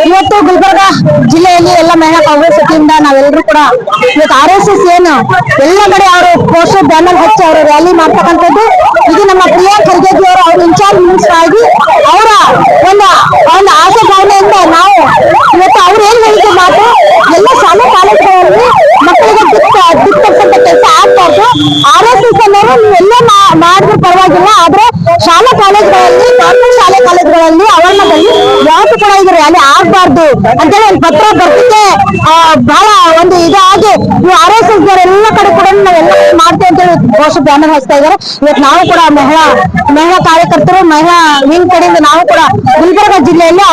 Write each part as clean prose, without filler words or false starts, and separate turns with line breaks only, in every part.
ಇವತ್ತು ಗುಲ್ಬರ್ಗ ಜಿಲ್ಲೆಯಲ್ಲಿ ಎಲ್ಲ ಮಹಿಳಾ ಕಾಂಗ್ರೆಸ್ ವತಿಯಿಂದ ನಾವೆಲ್ಲರೂ ಕೂಡ ಇವತ್ತು RSS ಏನು ಎಲ್ಲ ಕಡೆ ಅವರು ಪೋಸ್ಟರ್ ಬ್ಯಾನರ್ ಹಚ್ಚಿ ಅವರು ರ್ಯಾಲಿ ಮಾಡ್ತಕ್ಕಂಥದ್ದು. ಇದು ನಮ್ಮ ಪ್ರಿಯಾಂಕ್ ಖರ್ಗೆ ಅವರು ಅವ್ರ ಇನ್ಚಾರ್ಜ್ ಮಿನಿಸ್ಟರ್ ಆಗಿ ಅವರ ಒಂದು ಆಸೆ ಭಾವನೆಯಿಂದ ನಾವು ಇವತ್ತು ಅವ್ರು ಏನ್ ಹೇಳಿದ್ರು ಮಾತು ಎಲ್ಲ ಶಾಲಾ ಕಾಲೇಜುಗಳಲ್ಲಿ ಮಕ್ಕಳಿಗೆ ದಿಕ್ಕಂತ ಕೆಲಸ ಆಗ್ಬಾರ್ದು. RSS ಅನ್ನೋರು ನೀವೆಲ್ಲ ಮಾಡಿದ್ರು ಪರವಾಗಿಲ್ಲ, ಆದ್ರೆ ಶಾಲಾ ಕಾಲೇಜುಗಳಲ್ಲಿ ಗೌರ್ಮೆಂಟ್ ಶಾಲೆ ಕಾಲೇಜುಗಳಲ್ಲಿ ಆವರಣದಲ್ಲಿ ಯಾವತ್ತೂ ಕೂಡ ಇದು ರ್ಯಾಲಿ ಆಗ್ಬಾರ್ದು ಅಂತೇಳಿ ಒಂದು ಪತ್ರ ಬರ್ತಿದ್ದೆ. ಬಹಳ ಒಂದು ಇದಾಗಿ ನೀವು RSS ಎಲ್ಲ ಕಡೆ ಕೂಡ ನಾವೆಲ್ಲ ಮಾಡ್ತೇವೆ ಅಂತೇಳಿ ಪೋಸ್ಟರ್ ಬ್ಯಾನರ್ ಹಚ್ತಾ ಇದ್ದಾರೆ. ಇವತ್ತು ನಾವು ಕೂಡ ಮಹಿಳಾ ಕಾರ್ಯಕರ್ತರು ಮಹಿಳಾ ವಿಂಗ್ ಕಡೆಯಿಂದ ನಾವು ಕೂಡ ಗುಲ್ಬರ್ಗ ಜಿಲ್ಲೆಯಲ್ಲಿ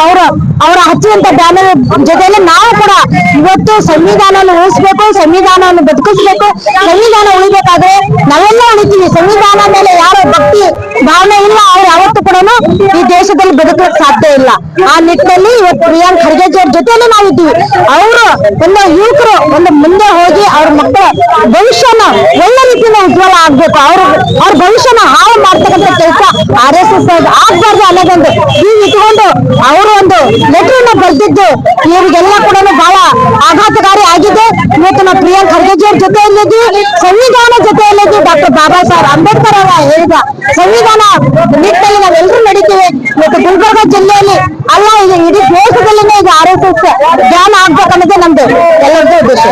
ಅವರ ಹಚ್ಚುವಂತ ಬ್ಯಾನರ್ ಜೊತೆಯಲ್ಲಿ ನಾವು ಕೂಡ ಇವತ್ತು ಸಂವಿಧಾನವನ್ನು ಉಳಿಸ್ಬೇಕು, ಸಂವಿಧಾನವನ್ನು ಬದುಕಿಸ್ಬೇಕು. ಸಂವಿಧಾನ ಉಳಿಬೇಕಾದ್ರೆ ನಾವೆಲ್ಲ ಉಳಿತೀವಿ. ಸಂವಿಧಾನ ಮೇಲೆ ಯಾರ ಭಕ್ತಿ ಭಾವನೆ ಇಲ್ಲ ಅವ್ರು ಯಾವತ್ತೂ ಕೂಡ ಈ ದೇಶದಲ್ಲಿ ಬದುಕಕ್ಕೆ ಸಾಧ್ಯ ಇಲ್ಲ. ಆ ನಿಟ್ಟಿನಲ್ಲಿ ಇವತ್ತು ಪ್ರಿಯಾಂಕ್ ಖರ್ಗೆ ಅವ್ರ ಜೊತೆಯಲ್ಲಿ ನಾವಿದ್ದೀವಿ. ಅವರು ಒಂದು ಯುವಕರು ಒಂದು ಮುಂದೆ ಹೋಗಿ ಅವ್ರ ಮಕ್ಕಳ ಭವಿಷ್ಯನ ಒಳ್ಳೆ ರೀತಿಯಿಂದ ಉಜ್ವಲ ಆಗ್ಬೇಕು. ಅವ್ರ ಭವಿಷ್ಯನ ಹಾಳು ಮಾಡ್ತಕ್ಕಂಥ ಕೆಲಸ RSS ಆಗ್ಬಾರ್ದು ಅನ್ನೋದೊಂದು ಈಗ ಇಟ್ಕೊಂಡು ಅವರು ಒಂದು ಲೆಟರ್ ಬರೆದಿದ್ದು ಇವರಿಗೆಲ್ಲ ಕೂಡ ಬಹಳ ಆಘಾತಕಾರಿ ಆಗಿದೆ. ಇವತ್ತು ನಾವು ಪ್ರಿಯಾಂಕ್ ಖರ್ಗೆ ಅವ್ರ ಜೊತೆಯಲ್ಲಿದ್ದೀವಿ, ಸಂವಿಧಾನ ಜೊತೆಯಲ್ಲಿದ್ದೀವಿ. ಡಾಕ್ಟರ್ ಬಾಬಾ ಸಾಹೇಬ್ ಅಂಬೇಡ್ಕರ್ ಅವರ ಹೇಳಿದ ಸಂವಿಧಾನ ನಿಟ್ಟಿನಲ್ಲಿ ನಾವೆಲ್ಲರೂ ನಡೀತೀವಿ. ಇವತ್ತು ಗುಲ್ಬರ್ಗ ಜಿಲ್ಲೆಯಲ್ಲಿ ಅಲ್ಲ, ಇದು ಇಡೀ ದೇಶದಲ್ಲಿನೇ ಇದು RSS ಬ್ಯಾನ್ ಆಗ್ಬೇಕನ್ನೋದೇ ನಮ್ದು ಎಲ್ಲರದ್ದು ಉದ್ದೇಶ.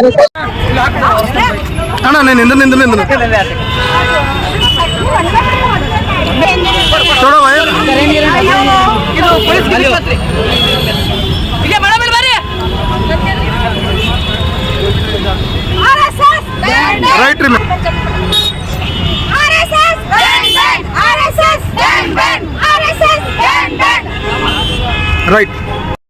Right.